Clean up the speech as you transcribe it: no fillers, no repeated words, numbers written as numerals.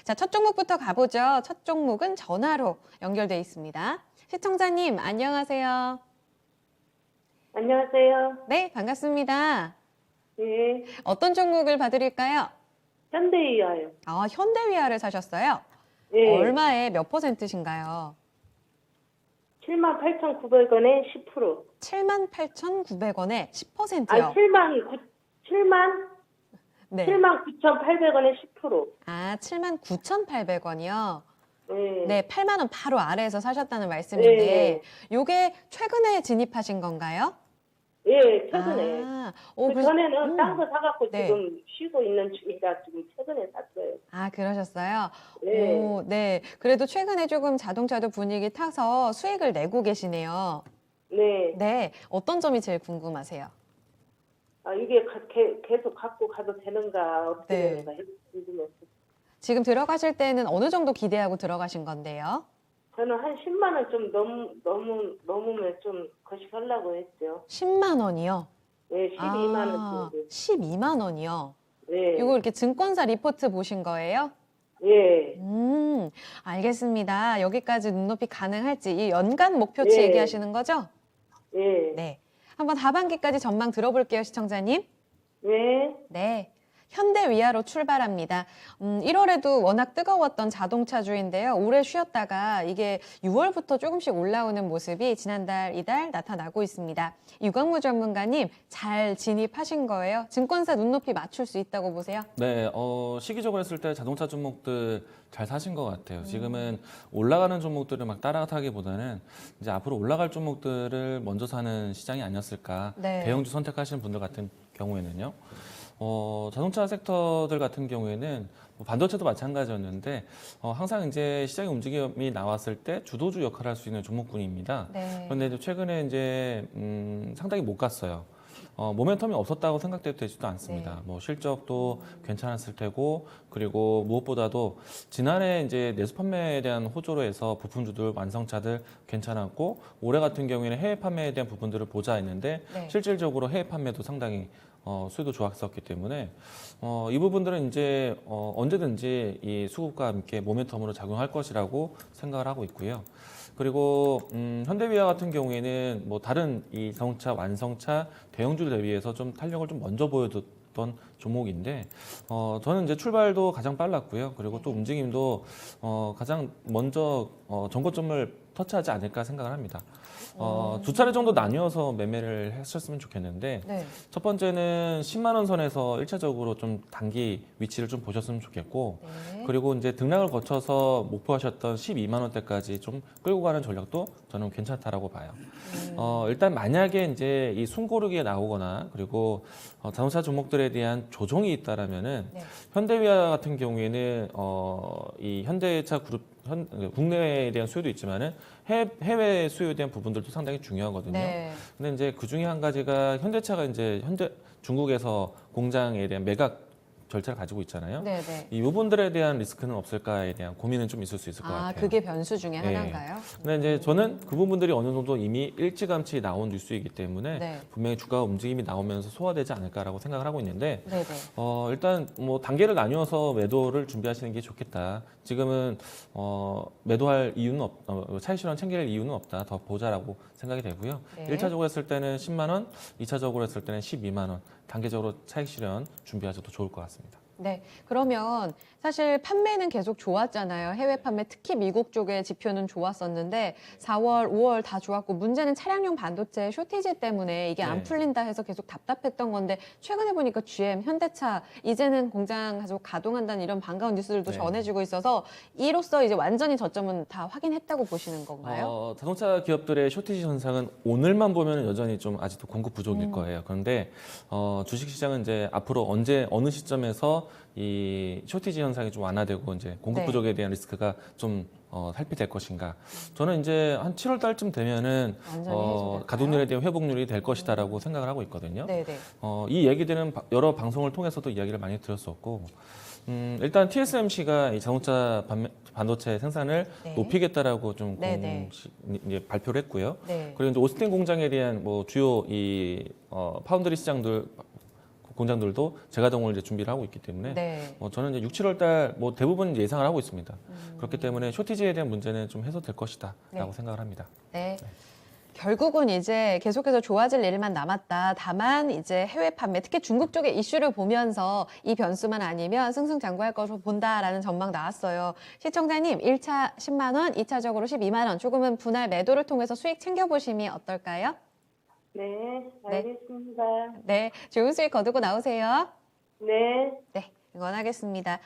자, 첫 종목부터 가보죠. 첫 종목은 전화로 연결돼 있습니다. 시청자님, 안녕하세요. 안녕하세요. 네, 반갑습니다. 예, 어떤 종목을 봐드릴까요? 현대이하요. 아, 현대위아를 사셨어요? 예, 얼마에 몇 퍼센트신가요? 78,900원에 10%. 78,900원에 10%요. 아니, 7만 네. 9,800원에 10%. 아, 79,800원이요? 예, 네, 8만 원 바로 아래에서 사셨다는 말씀인데, 예, 요게 최근에 진입하신 건가요? 예, 최근에. 오, 그 전에는 딴 거 사갖고 네. 지금 쉬고 있는 중이라 지금 최근에 샀어요. 아, 그러셨어요? 예, 오, 네. 그래도 최근에 조금 자동차도 분위기 타서 수익을 내고 계시네요. 네. 네. 어떤 점이 제일 궁금하세요? 아, 이게 계속 갖고 가도 되는가, 어떻게 네. 되는가, 궁금해서. 지금 들어가실 때는 어느 정도 기대하고 들어가신 건데요? 저는 한 10만 원 좀 넘으면 좀 거시하려고 했죠. 10만 원이요? 예, 12만 원 아, 정도. 12만 원이요? 예, 이거 이렇게 증권사 리포트 보신 거예요? 예, 알겠습니다. 여기까지 눈높이 가능할지 이 연간 목표치 예. 얘기하시는 거죠? 예, 네. 한번 하반기까지 전망 들어볼게요, 시청자님. 예, 네. 현대위아로 출발합니다. 1월에도 워낙 뜨거웠던 자동차주인데요. 오래 쉬었다가 이게 6월부터 조금씩 올라오는 모습이 지난달, 이달 나타나고 있습니다. 유광무 전문가님, 잘 진입하신 거예요? 증권사 눈높이 맞출 수 있다고 보세요? 네, 시기적으로 했을 때 자동차 종목들 잘 사신 것 같아요. 지금은 올라가는 종목들을 막 따라타기보다는 이제 앞으로 올라갈 종목들을 먼저 사는 시장이 아니었을까. 네. 대형주 선택하시는 분들 같은 경우에는요. 자동차 섹터들 같은 경우에는 뭐 반도체도 마찬가지였는데 항상 이제 시장의 움직임이 나왔을 때 주도주 역할을 할 수 있는 종목군입니다. 네. 그런데 이제 최근에 이제 상당히 못 갔어요. 모멘텀이 없었다고 생각돼도 되지도 않습니다. 네. 뭐 실적도 괜찮았을 테고, 그리고 무엇보다도 지난해 이제 내수 판매에 대한 호조로 해서 부품주들, 완성차들 괜찮았고, 올해 같은 경우에는 해외 판매에 대한 부분들을 보자 했는데, 네. 실질적으로 해외 판매도 상당히 수요도 좋았었기 때문에 이 부분들은 이제 언제든지 이 수급과 함께 모멘텀으로 작용할 것이라고 생각을 하고 있고요. 그리고 현대위아 같은 경우에는 뭐 다른 이 자동차 완성차 대형주들 대비해서 좀 탄력을 좀 먼저 보여줬던 종목인데 저는 이제 출발도 가장 빨랐고요. 그리고 또 움직임도 가장 먼저 전고점을 터치하지 않을까 생각을 합니다. 두 차례 정도 나뉘어서 매매를 하셨으면 좋겠는데 네. 첫 번째는 10만 원 선에서 1차적으로 좀 단기 위치를 좀 보셨으면 좋겠고 네. 그리고 이제 등락을 거쳐서 목표하셨던 12만 원대까지 좀 끌고 가는 전략도 저는 괜찮다라고 봐요. 일단 만약에 이제 이 숨고르기에 나오거나 그리고 자동차 종목들에 대한 조정이 있다라면은 네. 현대위아 같은 경우에는 이 현대차 그룹 국내에 대한 수요도 있지만은 해외 수요에 대한 부분들도 상당히 중요하거든요. 네. 근데 이제 그 중에 한 가지가 현대차가 이제 중국에서 공장에 대한 매각 절차를 가지고 있잖아요. 네, 네. 이 부분들에 대한 리스크는 없을까에 대한 고민은 좀 있을 수 있을 것 아, 같아요. 그게 변수 중에 네. 하나인가요? 근데 이제 저는 그 부분들이 어느 정도 이미 일찌감치 나온 뉴스이기 때문에 네. 분명히 주가 움직임이 나오면서 소화되지 않을까라고 생각을 하고 있는데 네, 네. 일단 뭐 단계를 나누어서 매도를 준비하시는 게 좋겠다. 지금은 매도할 이유는 차익 실현 챙길 이유는 없다. 더 보자라고 생각이 되고요. 네. 1차적으로 했을 때는 10만 원, 2차적으로 했을 때는 12만 원. 단계적으로 차익 실현 준비하셔도 좋을 것 같습니다. 네, 그러면 사실 판매는 계속 좋았잖아요. 해외 판매, 특히 미국 쪽의 지표는 좋았었는데 4월, 5월 다 좋았고 문제는 차량용 반도체 쇼티지 때문에 이게 안 네. 풀린다 해서 계속 답답했던 건데 최근에 보니까 GM, 현대차 이제는 공장 가지고 가동한다는 이런 반가운 뉴스들도 네. 전해지고 있어서 이로써 이제 완전히 저점은 다 확인했다고 보시는 건가요? 자동차 기업들의 쇼티지 현상은 오늘만 보면 여전히 좀 아직도 공급 부족일 거예요. 그런데 주식시장은 이제 앞으로 언제 어느 시점에서 이 쇼티지 현상이 좀 완화되고 이제 공급 네. 부족에 대한 리스크가 좀 살피될 것인가. 저는 이제 한 7월 달쯤 되면은 완전히 해소될까요? 가동률에 대한 회복률이 될 것이다라고 생각을 하고 있거든요. 네, 네. 이 얘기들은 여러 방송을 통해서도 이야기를 많이 들었었고 일단 TSMC가 이 자동차 반도체 생산을 네. 높이겠다라고 좀 네, 이제 발표를 했고요. 네. 그리고 이제 오스틴 공장에 대한 뭐 주요 파운드리 시장들 공장들도 재가동을 이제 준비를 하고 있기 때문에 네. 저는 이제 6, 7월 달 뭐 대부분 예상을 하고 있습니다. 그렇기 때문에 쇼티지에 대한 문제는 좀 해소될 것이다라고 네. 생각을 합니다. 네. 결국은 이제 계속해서 좋아질 일만 남았다. 다만 이제 해외 판매, 특히 중국 쪽의 이슈를 보면서 이 변수만 아니면 승승장구할 것으로 본다라는 전망 나왔어요. 시청자님, 1차 10만 원, 2차적으로 12만 원, 조금은 분할 매도를 통해서 수익 챙겨보심이 어떨까요? 네, 네. 알겠습니다. 네, 좋은 수익 거두고 나오세요. 네. 네, 응원하겠습니다.